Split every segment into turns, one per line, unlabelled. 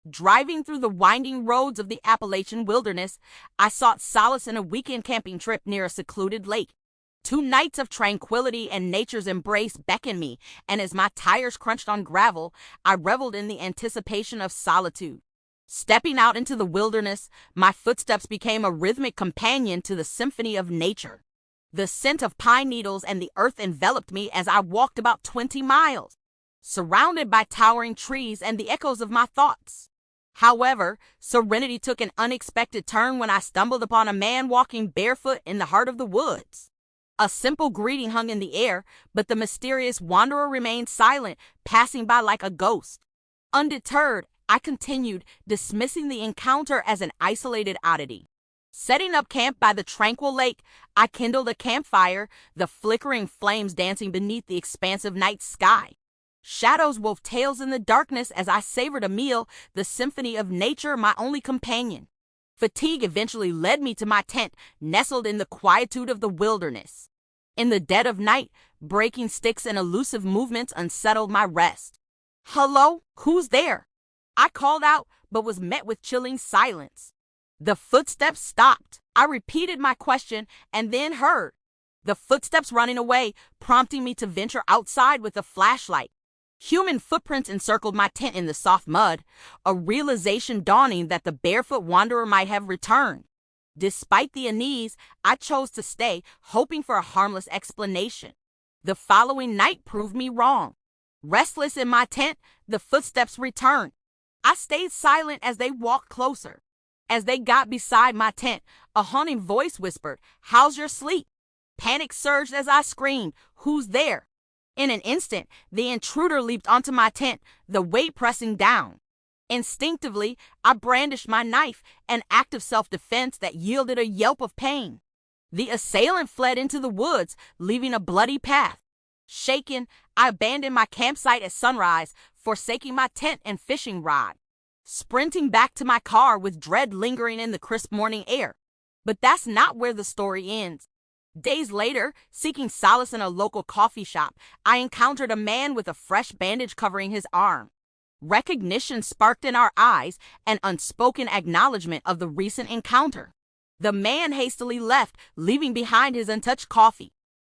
Driving through the winding roads of the Appalachian wilderness, I sought solace in a weekend camping trip near a secluded lake. 2 nights of tranquility and nature's embrace beckoned me, and as my tires crunched on gravel, I reveled in the anticipation of solitude. Stepping out into the wilderness, my footsteps became a rhythmic companion to the symphony of nature. The scent of pine needles and the earth enveloped me as I walked about 20 miles, surrounded by towering trees and the echoes of my thoughts. However, serenity took an unexpected turn when I stumbled upon a man walking barefoot in the heart of the woods. A simple greeting hung in the air, but the mysterious wanderer remained silent, passing by like a ghost. Undeterred, I continued, dismissing the encounter as an isolated oddity. Setting up camp by the tranquil lake, I kindled a campfire, the flickering flames dancing beneath the expansive night sky. Shadows wove tales in the darkness as I savored a meal, the symphony of nature my only companion. Fatigue eventually led me to my tent, nestled in the quietude of the wilderness. In the dead of night, breaking sticks and elusive movements unsettled my rest. "Hello, who's there?" I called out, but was met with chilling silence. The footsteps stopped. I repeated my question and then heard the footsteps running away, prompting me to venture outside with a flashlight. Human footprints encircled my tent in the soft mud, a realization dawning that the barefoot wanderer might have returned. Despite the unease, I chose to stay, hoping for a harmless explanation. The following night proved me wrong. Restless in my tent, the footsteps returned. I stayed silent as they walked closer. As they got beside my tent, a haunting voice whispered, "How's your sleep?" Panic surged as I screamed, "Who's there?" In an instant, the intruder leaped onto my tent, the weight pressing down. Instinctively, I brandished my knife, an act of self-defense that yielded a yelp of pain. The assailant fled into the woods, leaving a bloody path. Shaken, I abandoned my campsite at sunrise, forsaking my tent and fishing rod, sprinting back to my car with dread lingering in the crisp morning air. But that's not where the story ends. Days later, seeking solace in a local coffee shop, I encountered a man with a fresh bandage covering his arm. Recognition sparked in our eyes, an unspoken acknowledgement of the recent encounter. The man hastily left, leaving behind his untouched coffee.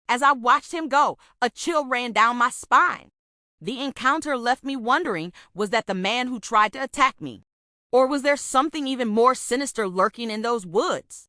As I watched him go, a chill ran down my spine. The encounter left me wondering, was that the man who tried to attack me? Or was there something even more sinister lurking in those woods?